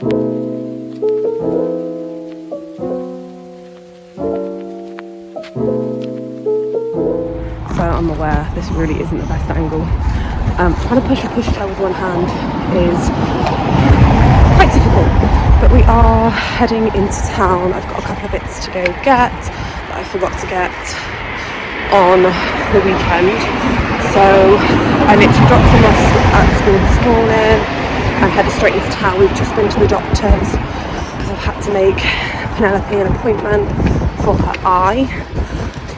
So I'm aware this really isn't the best angle. Trying to push a pushchair with one hand is quite difficult, but we are heading into town. I've got a couple of bits to go get that I forgot to get on the weekend. So I literally dropped them off at school this morning and headed straight into town. We've just been to the doctor's because I've had to make Penelope an appointment for her eye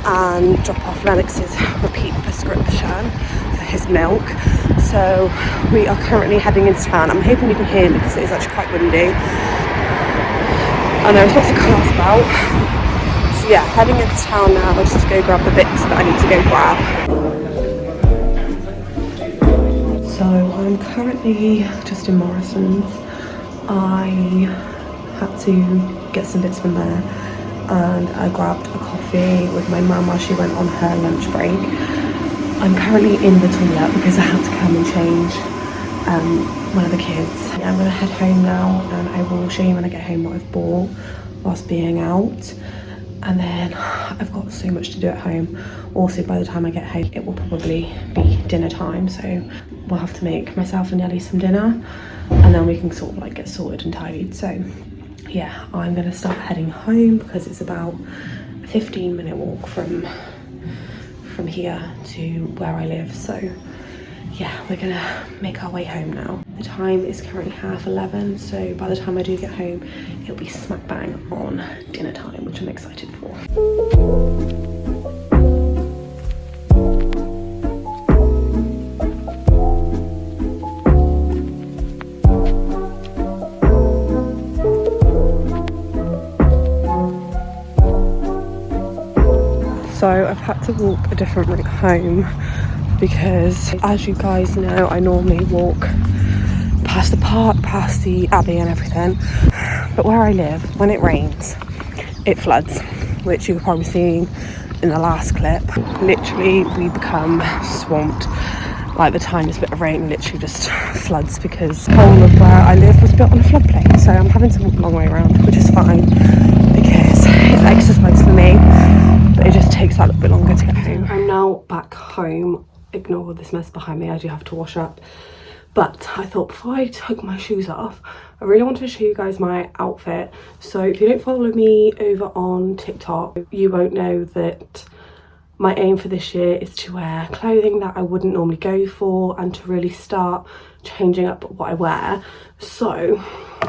and drop off Lennox's repeat prescription for his milk. So we are currently heading into town. I'm hoping you can hear me because it is actually quite windy and there's lots of cars about. So yeah, heading into town now just to go grab the bits that I need to go grab. So I'm currently just in Morrison's. I had to get some bits from there and I grabbed a coffee with my mum while she went on her lunch break. I'm currently in the toilet because I had to come and change one of the kids. I'm going to head home now and I will show you when I get home what I've bought whilst being out. And then I've got so much to do at home. Also, by the time I get home, it will probably be dinner time. So we'll have to make myself and Nelly some dinner and then we can sort of like get sorted and tidied. So yeah, I'm gonna start heading home because it's about a 15-minute walk from here to where I live. So yeah, we're gonna make our way home now. The time is currently 11:30, so by the time I do get home, it'll be smack bang on dinner time, which I'm excited for. So I've had to walk a different route home because, as you guys know, I normally walk past the park, past the Abbey and everything. But where I live, when it rains, it floods, which you were probably seeing in the last clip. Literally, we become swamped. Like the tiniest bit of rain literally just floods because the whole of where I live was built on a floodplain. So I'm having to walk a long way around, which is fine because it's exercise for me. But it just takes that little bit longer to get home. I'm now back home. Ignore this mess behind me, I do have to wash up. But I thought before I took my shoes off, I really wanted to show you guys my outfit. So if you don't follow me over on TikTok, you won't know that my aim for this year is to wear clothing that I wouldn't normally go for and to really start changing up what I wear. So,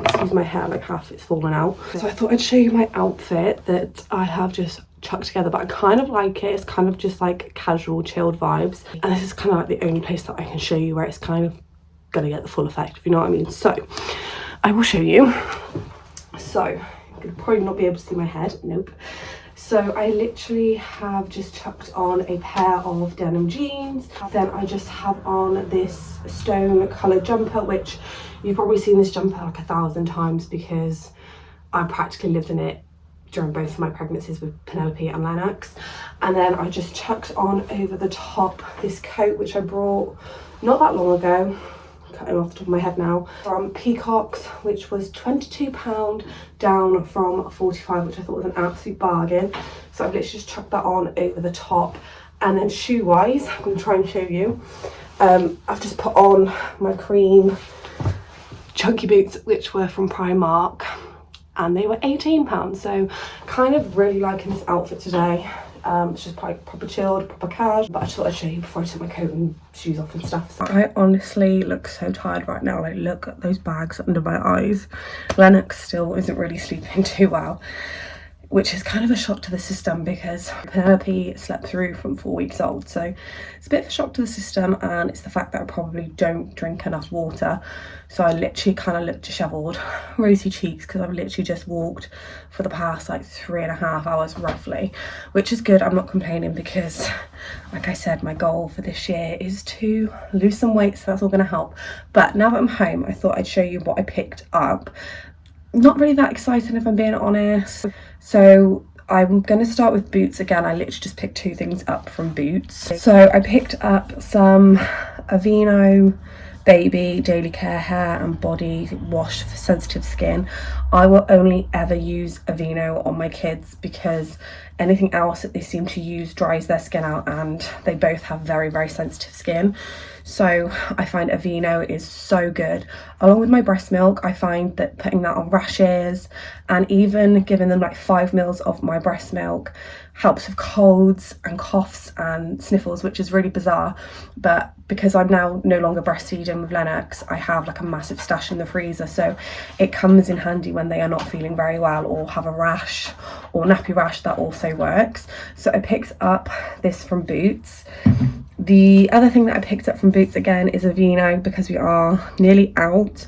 excuse my hair, like half it's fallen out. So I thought I'd show you my outfit that I have just chucked together, but I kind of like it. It's kind of just like casual, chilled vibes. And this is kind of like the only place that I can show you where it's kind of gonna get the full effect, if you know what I mean. So, I will show you. So, you'll probably not be able to see my head, nope. So I literally have just chucked on a pair of denim jeans. Then I just have on this stone coloured jumper, which you've probably seen this jumper like 1,000 times because I practically lived in it during both of my pregnancies with Penelope and Lennox. And then I just chucked on over the top this coat, which I brought not that long ago. Cutting off the top of my head now, from Peacocks, which was £22 down from 45, which I thought was an absolute bargain. So I've literally just chucked that on over the top. And then shoe wise, I'm going to try and show you. I've just put on my cream chunky boots, which were from Primark, and they were £18. So kind of really liking this outfit today. It's just proper chilled, proper casual, but I just thought I'd show you before I took my coat and shoes off and stuff. So I honestly look so tired right now. Like, look at those bags under my eyes. Lennox still isn't really sleeping too well, which is kind of a shock to the system because Penelope slept through from 4 weeks old. So it's a bit of a shock to the system, and it's the fact that I probably don't drink enough water. So I literally kind of look dishevelled, rosy cheeks, because I've literally just walked for the past like 3.5 hours roughly, which is good. I'm not complaining because, like I said, my goal for this year is to lose some weight, so that's all going to help. But now that I'm home, I thought I'd show you what I picked up. Not really that exciting, if I'm being honest. So I'm going to start with Boots again. I literally just picked 2 things up from Boots. So I picked up some Aveeno baby daily care hair and body wash for sensitive skin, I will only ever use Aveeno on my kids, because anything else that they seem to use dries their skin out, and they both have very, very sensitive skin. So I find Aveeno is so good. Along with my breast milk, I find that putting that on rashes and even giving them like 5 mils of my breast milk helps with colds and coughs and sniffles, which is really bizarre. But because I'm now no longer breastfeeding with Lennox, I have like a massive stash in the freezer, so it comes in handy when they are not feeling very well or have a rash or nappy rash. That also works. So I picked up this from Boots. The other thing that I picked up from Boots again is Aveeno, because we are nearly out.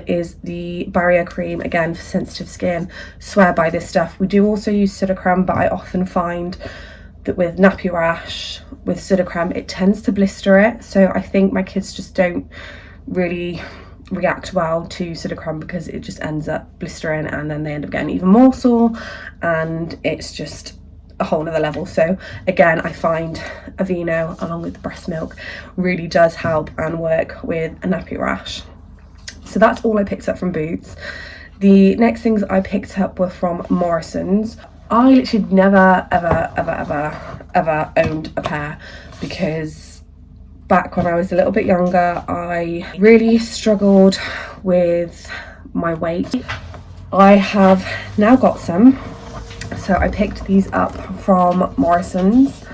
Is the barrier cream, again for sensitive skin. Swear by this stuff. We do also use Sudocrem, but I often find that with nappy rash, with Sudocrem, it tends to blister it. So I think my kids just don't really react well to Sudocrem, because it just ends up blistering and then they end up getting even more sore, and it's just a whole nother level. So again, I find Aveeno along with the breast milk really does help and work with a nappy rash. So that's all I picked up from Boots. The next things I picked up were from Morrison's. I literally never ever owned a pair, because back when I was a little bit younger, I really struggled with my weight. I have now got some. So I picked these up from Morrison's.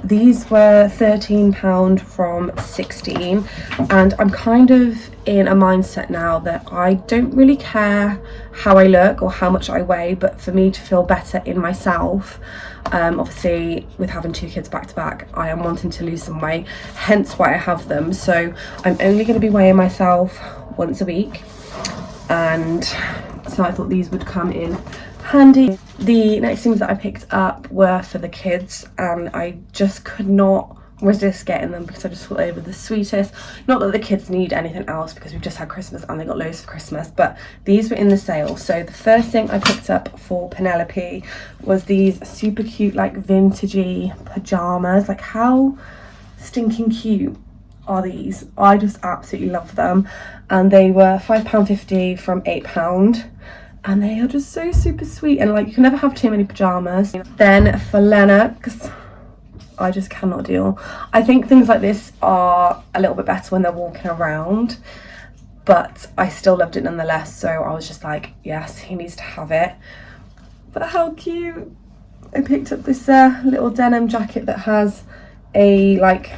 These were £13 from 16, and I'm kind of in a mindset now that I don't really care how I look or how much I weigh, but for me to feel better in myself, obviously with having 2 kids back to back, I am wanting to lose some weight, hence why I have them. So I'm only going to be weighing myself once a week, and so I thought these would come in handy. The next things that I picked up were for the kids, and I just could not resist getting them because I just thought they were the sweetest. Not that the kids need anything else, because we've just had Christmas and they got loads for Christmas, but these were in the sale. So the first thing I picked up for Penelope was these super cute like vintagey pajamas. Like, how stinking cute are these? I just absolutely love them, and they were £5.50 from £8, and they are just so super sweet, and like, you can never have too many pajamas. Then for Lennox, I just cannot deal. I think things like this are a little bit better when they're walking around, but I still loved it nonetheless, so I was just like, yes, he needs to have it. But how cute. I picked up this little denim jacket that has a like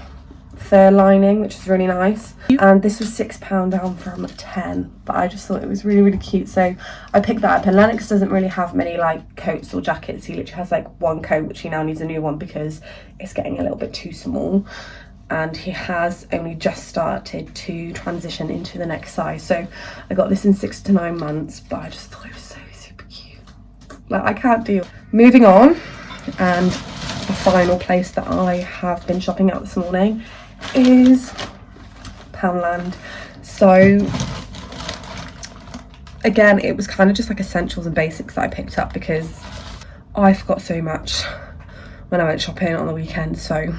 fur lining, which is really nice, and this was £6 down from 10, but I just thought it was really, really cute, so I picked that up. And Lennox doesn't really have many like coats or jackets. He literally has like one coat, which he now needs a new one because it's getting a little bit too small, and he has only just started to transition into the next size. So I got this in 6 to 9 months, but I just thought it was so super cute. Like, I can't deal. Moving on, and the final place that I have been shopping at this morning is Poundland. So again, it was kind of just like essentials and basics that I picked up, because I forgot so much when I went shopping on the weekend. So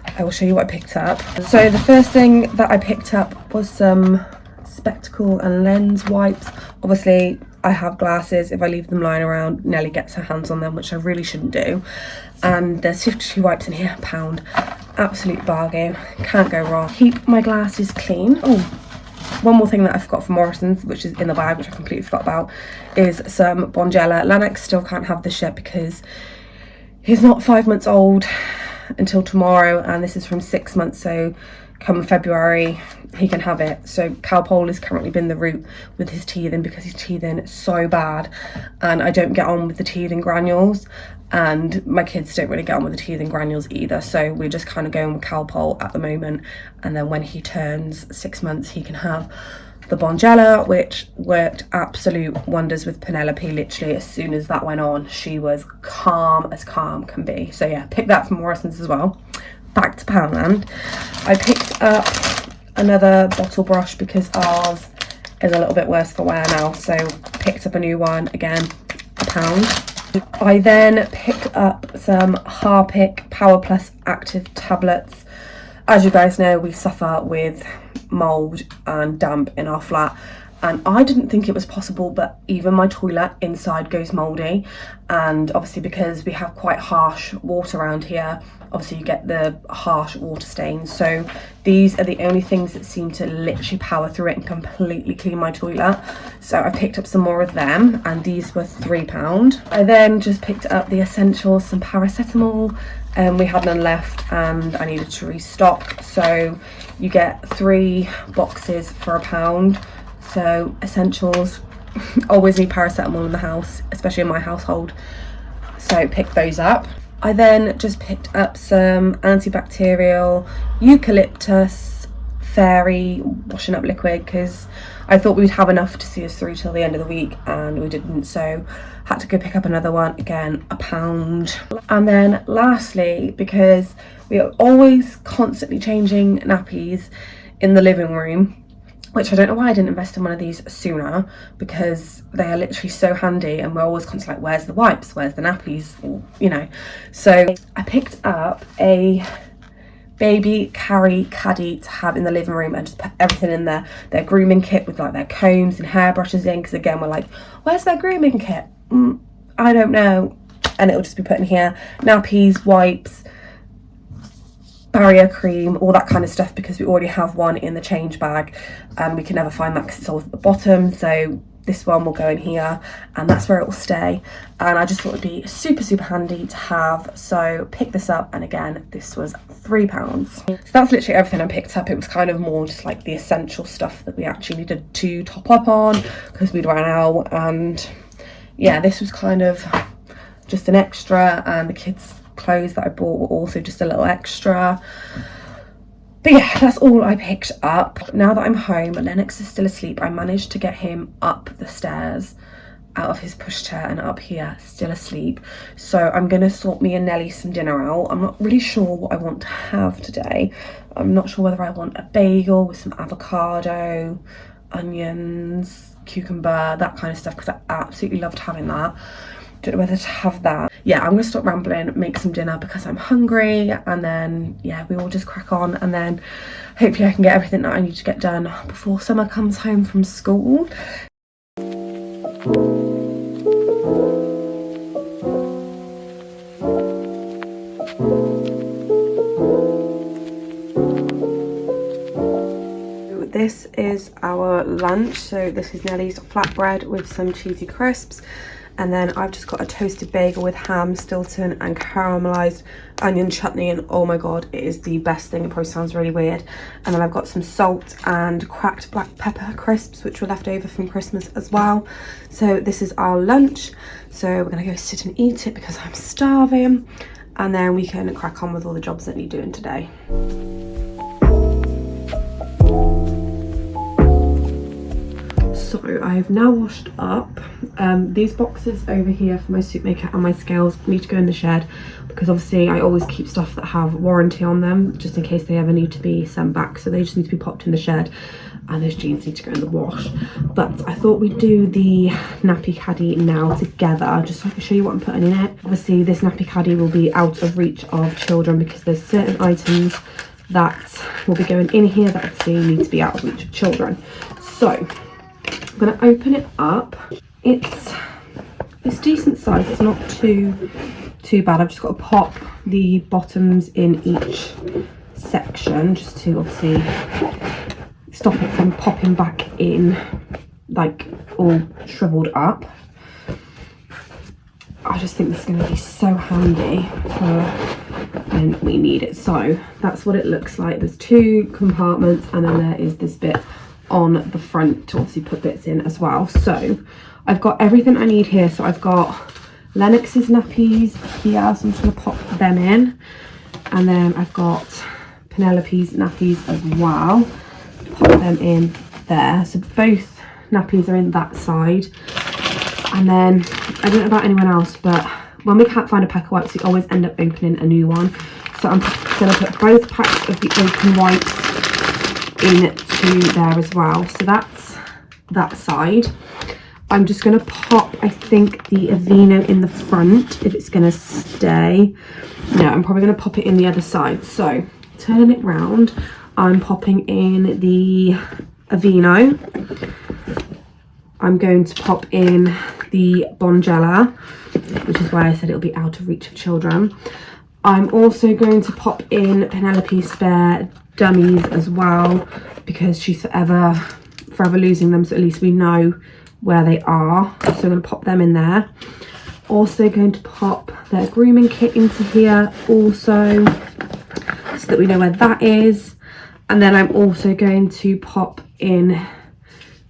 I will show you what I picked up. So the first thing that I picked up was some spectacle and lens wipes. Obviously I have glasses. If I leave them lying around, Nelly gets her hands on them, which I really shouldn't do. And there's 52 wipes in here, £1. Absolute bargain, can't go wrong. Keep my glasses clean. Oh, one more thing that I forgot from Morrison's, which is in the bag, which I completely forgot about, is some Bonjela. Lennox still can't have this yet because he's not 5 months old until tomorrow, and this is from 6 months, so come February he can have it. So Calpol has currently been the route with his teething, because he's teething so bad, and I don't get on with the teething granules, and my kids don't really get on with the teething granules either, so we're just kind of going with Calpol at the moment, and then when he turns 6 months he can have the Bonjela, which worked absolute wonders with Penelope. Literally as soon as that went on, she was calm as calm can be. So yeah, pick that from Morrison's as well. Back to Poundland. I picked up another bottle brush because ours is a little bit worse for wear now, so picked up a new one, again, £1. I then picked up some Harpic Power Plus Active tablets. As you guys know, we suffer with mould and damp in our flat, and I didn't think it was possible, but even my toilet inside goes mouldy. And obviously because we have quite harsh water around here, obviously you get the harsh water stains. So these are the only things that seem to literally power through it and completely clean my toilet. So I picked up some more of them, and these were £3. I then just picked up the essentials, some paracetamol. We had none left and I needed to restock. So you get 3 boxes for £1. So essentials, always need paracetamol in the house, especially in my household. So pick those up. I then just picked up some antibacterial, eucalyptus, fairy washing up liquid, because I thought we'd have enough to see us through till the end of the week, and we didn't, so had to go pick up another one, again £1. And then lastly, because we are always constantly changing nappies in the living room, which I don't know why I didn't invest in one of these sooner, because they are literally so handy, and we're always constantly like, where's the wipes, where's the nappies, or, you know. So I picked up a baby carry caddy to have in the living room and just put everything in there. Their grooming kit with like their combs and hairbrushes in, because again we're like, where's their grooming kit? I don't know. And it'll just be put in here. Nappies, wipes, barrier cream, all that kind of stuff, because we already have one in the change bag and we can never find that because it's always at the bottom. So this one will go in here, and that's where it will stay. And I just thought it'd be super handy to have, so pick this up. And again, this was £3. So that's literally everything I picked up. It was kind of more just like the essential stuff that we actually needed to top up on because we'd ran out. And yeah, this was kind of just an extra, and the kids' clothes that I bought were also just a little extra. But yeah, that's all I picked up. Now that I'm home, Lennox is still asleep. I managed to get him up the stairs out of his pushchair and up here, still asleep. So I'm gonna sort me and Nelly some dinner out. I'm not really sure what I want to have today. I'm not sure whether I want a bagel with some avocado, onions, cucumber, that kind of stuff, because I absolutely loved having that. Don't know whether to have that. Yeah, I'm gonna stop rambling, make some dinner because I'm hungry, and then yeah, we will just crack on, and then hopefully I can get everything that I need to get done before Summer comes home from school. This is our lunch. So this is Nelly's flatbread with some cheesy crisps. And then I've just got a toasted bagel with ham, Stilton, and caramelised onion chutney. And oh my god, it is the best thing. It probably sounds really weird. And then I've got some salt and cracked black pepper crisps, which were left over from Christmas as well. So this is our lunch. So we're going to go sit and eat it because I'm starving. And then we can crack on with all the jobs that need doing today. So I've now washed up. These boxes over here for my soup maker and my scales need to go in the shed, because obviously I always keep stuff that have warranty on them just in case they ever need to be sent back. So they just need to be popped in the shed, and those jeans need to go in the wash. But I thought we'd do the nappy caddy now together, just so I can show you what I'm putting in it. Obviously this nappy caddy will be out of reach of children because there's certain items that will be going in here that obviously need to be out of reach of children. So I'm going to open it up. It's decent size, it's not too bad. I've just got to pop the bottoms in each section just to obviously stop it from popping back in like all shriveled up. I just think this is going to be so handy for when we need it. So that's what it looks like. There's 2 compartments, and then there is this bit on the front to obviously put bits in as well. So I've got everything I need here. So I've got Lennox's nappies here, so I'm just going to pop them in, and then I've got Penelope's nappies as well, pop them in there. So both nappies are in that side. And then I don't know about anyone else, but when we can't find a pack of wipes, we always end up opening a new one. So I'm going to put both packs of the open wipes into there as well. So that's that side. I'm just going to pop, I think, the Aveeno in the front if it's going to stay. No, I'm probably going to pop it in the other side. So turning it round, I'm popping in the Aveeno. I'm going to pop in the Bonjela, which is why I said it'll be out of reach of children. I'm also going to pop in Penelope Spare dummies as well, because she's forever losing them, so at least we know where they are. So I'm going to pop them in there. Also going to pop their grooming kit into here also, so that we know where that is. And then I'm also going to pop in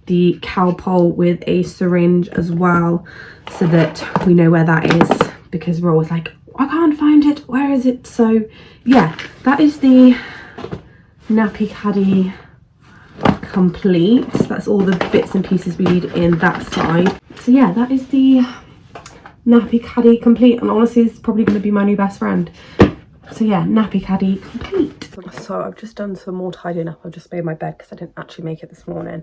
the Calpol with a syringe as well, so that we know where that is, because we're always like, I can't find it, where is it? So yeah, that is the nappy caddy complete. That's all the bits and pieces we need in that side. So yeah, that is the nappy caddy complete, and honestly it's probably going to be my new best friend. So yeah, nappy caddy complete. So I've just done some more tidying up. I've just made my bed because I didn't actually make it this morning.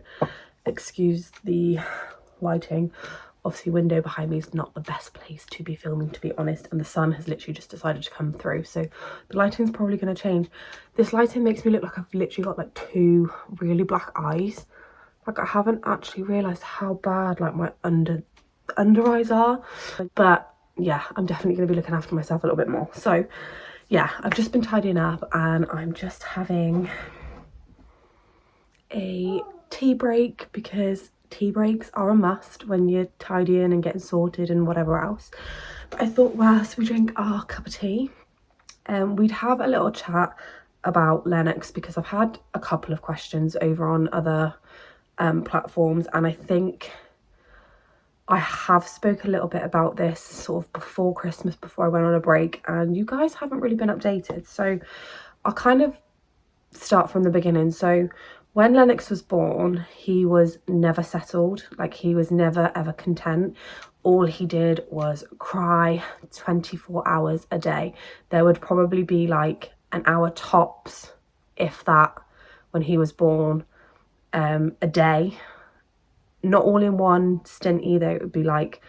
Excuse the lighting. Obviously window behind me is not the best place to be filming, to be honest, and the sun has literally just decided to come through, so the lighting's probably going to change. This lighting makes me look like I've literally got like 2 really black eyes. Like I haven't actually realised how bad like my under eyes are, but yeah, I'm definitely going to be looking after myself a little bit more. So yeah, I've just been tidying up and I'm just having a tea break, because tea breaks are a must when you're tidying and getting sorted and whatever else. But I thought whilst we drink our cup of tea, we'd have a little chat about Lennox, because I've had a couple of questions over on other platforms, and I think I have spoke a little bit about this sort of before Christmas, before I went on a break, and you guys haven't really been updated. So I'll kind of start from the beginning. So when Lennox was born, he was never settled. Like he was never ever content. All he did was cry 24 hours a day. There would probably be like an hour tops, if that, when he was born, a day. Not all in one stint either. It would be like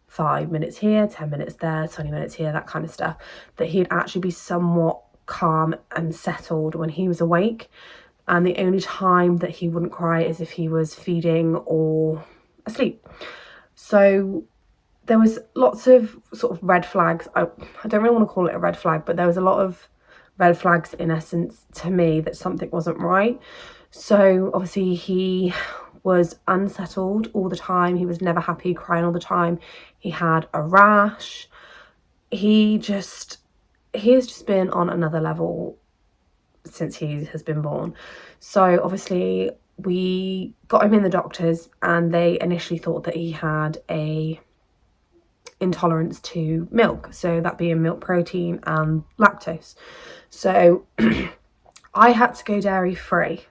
5 minutes here, 10 minutes there, 20 minutes here, that kind of stuff. That he'd actually be somewhat calm and settled when he was awake, and the only time that he wouldn't cry is if he was feeding or asleep. So there was lots of sort of red flags. I don't really want to call it a red flag, but there was a lot of red flags in essence to me that something wasn't right. So obviously he was unsettled all the time. He was never happy, crying all the time. He had a rash. He has just been on another level since he has been born. So obviously we got him in the doctors, and they initially thought that he had a intolerance to milk, so that being milk protein and lactose. So I had to go dairy free,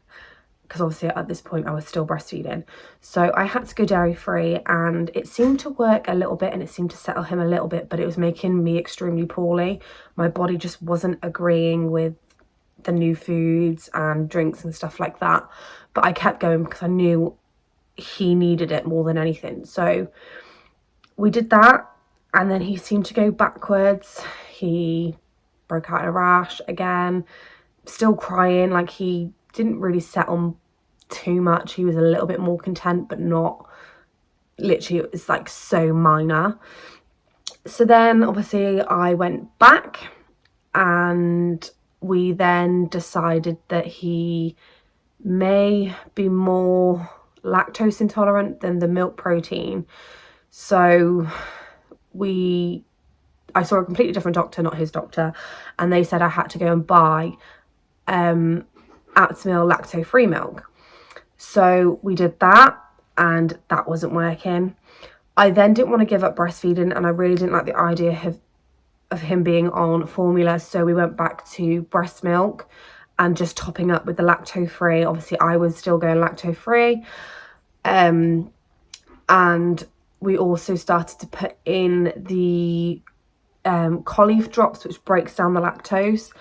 because obviously at this point I was still breastfeeding. So I had to go dairy free, and it seemed to work a little bit and it seemed to settle him a little bit, but it was making me extremely poorly. My body just wasn't agreeing with the new foods and drinks and stuff like that. But I kept going because I knew he needed it more than anything. So we did that, and then he seemed to go backwards. He broke out in a rash again, still crying. Like he didn't really settle too much. He was a little bit more content, but not literally, it was like so minor. So then obviously I went back, and we then decided that he may be more lactose intolerant than the milk protein. So I saw a completely different doctor, not his doctor, and they said I had to go and buy Aptamil lacto-free milk. So we did that, and that wasn't working. I then didn't want to give up breastfeeding, and I really didn't like the idea of him being on formula, so we went back to breast milk and just topping up with the lacto-free. Obviously I was still going lacto-free, and we also started to put in the Colief drops, which breaks down the lactose.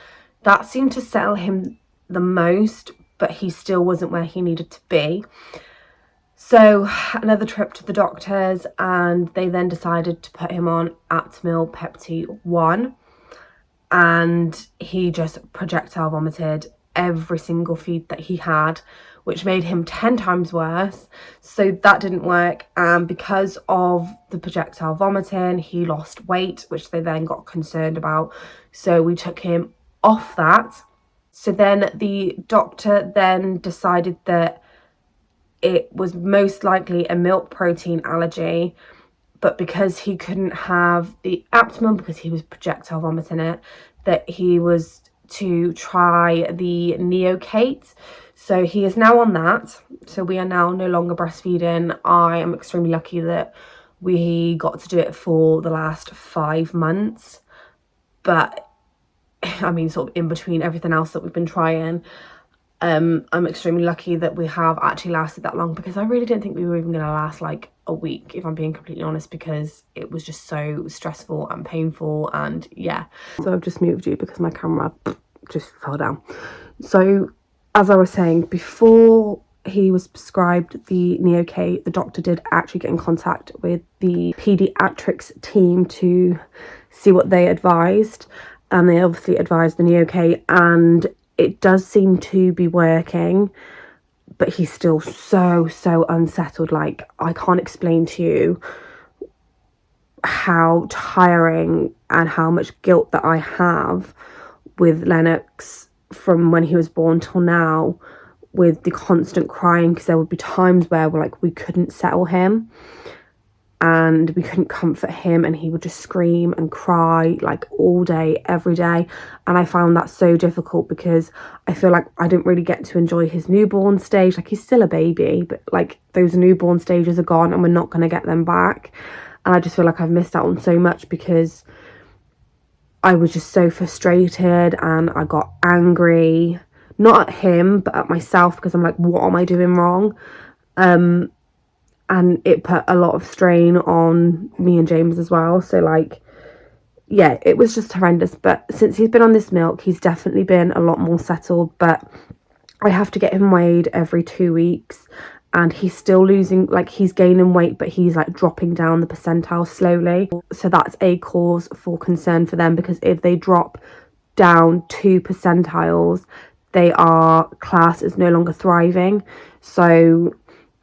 That seemed to settle him the most, but he still wasn't where he needed to be. So another trip to the doctors, and they then decided to put him on Aptamil Pepti 1. and he just projectile vomited every single feed that he had, which made him 10 times worse. So that didn't work, and because of the projectile vomiting, he lost weight, which they then got concerned about, so we took him off that. So then the doctor then decided that it was most likely a milk protein allergy, but because he couldn't have the Aptamil because he was projectile vomiting it, that he was to try the Neocate. So he is now on that. So we are now no longer breastfeeding. I am extremely lucky that we got to do it for the last 5 months. But I mean, sort of in between everything else that we've been trying, I'm extremely lucky that we have actually lasted that long, because I really didn't think we were even going to last like a week, if I'm being completely honest, because it was just so stressful and painful. And yeah, so I've just moved you because my camera just fell down. So as I was saying, before he was prescribed the Neocate, the doctor did actually get in contact with the pediatrics team to see what they advised, and they obviously advised the Neocate, and it does seem to be working, but he's still so unsettled. Like, I can't explain to you how tiring and how much guilt that I have with Lennox from when he was born till now, with the constant crying, because there would be times where we couldn't settle him and we couldn't comfort him, and he would just scream and cry like all day, every day. And I found that so difficult, because I feel like I didn't really get to enjoy his newborn stage. Like, he's still a baby, but like those newborn stages are gone and we're not going to get them back. And I just feel like I've missed out on so much, because I was just so frustrated and I got angry, not at him, but at myself, because I'm like, what am I doing wrong? And it put a lot of strain on me and James as well. So like, yeah, it was just horrendous. But since he's been on this milk, he's definitely been a lot more settled. But I have to get him weighed every 2 weeks, and he's still losing, like, he's gaining weight, but he's like dropping down the percentile slowly. So that's a cause for concern for them, because if they drop down 2 percentiles, they are classed as no longer thriving. So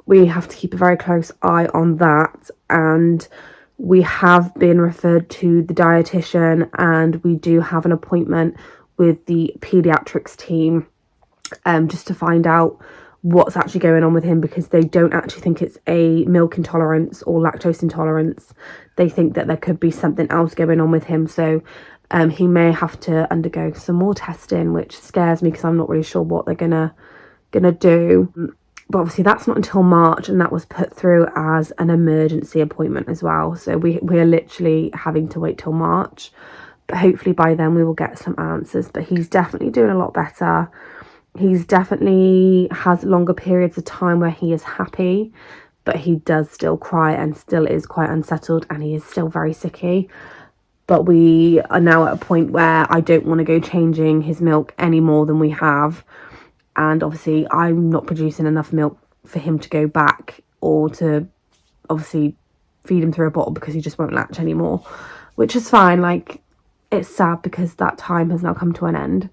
we have to keep a very close eye on that, and we have been referred to the dietitian, and we do have an appointment with the pediatrics team just to find out what's actually going on with him, because they don't actually think it's a milk intolerance or lactose intolerance. They think that there could be something else going on with him. So he may have to undergo some more testing, which scares me, because I'm not really sure what they're gonna do. But obviously that's not until March, and that was put through as an emergency appointment as well. So we're literally having to wait till March. But hopefully by then we will get some answers. But he's definitely doing a lot better. He's definitely has longer periods of time where he is happy, but he does still cry and still is quite unsettled, and he is still very sicky. But we are now at a point where I don't want to go changing his milk any more than we have. And obviously I'm not producing enough milk for him to go back, or to obviously feed him through a bottle, because he just won't latch anymore, which is fine. Like, it's sad because that time has now come to an end.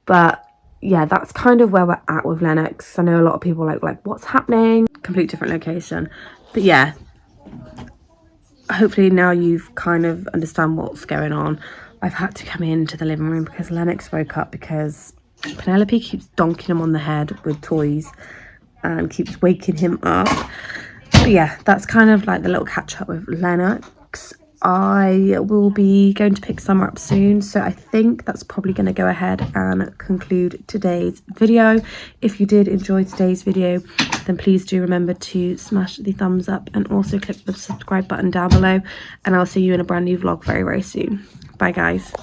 But yeah, that's kind of where we're at with Lennox. I know a lot of people like what's happening? Complete different location. But yeah, hopefully now you've kind of understand what's going on. I've had to come into the living room because Lennox woke up, because Penelope keeps donking him on the head with toys and keeps waking him up. But yeah, that's kind of like the little catch up with Lennox. I will be going to pick Summer up soon, so I think that's probably going to go ahead and conclude today's video. If you did enjoy today's video, then please do remember to smash the thumbs up and also click the subscribe button down below, and I'll see you in a brand new vlog very soon. Bye guys.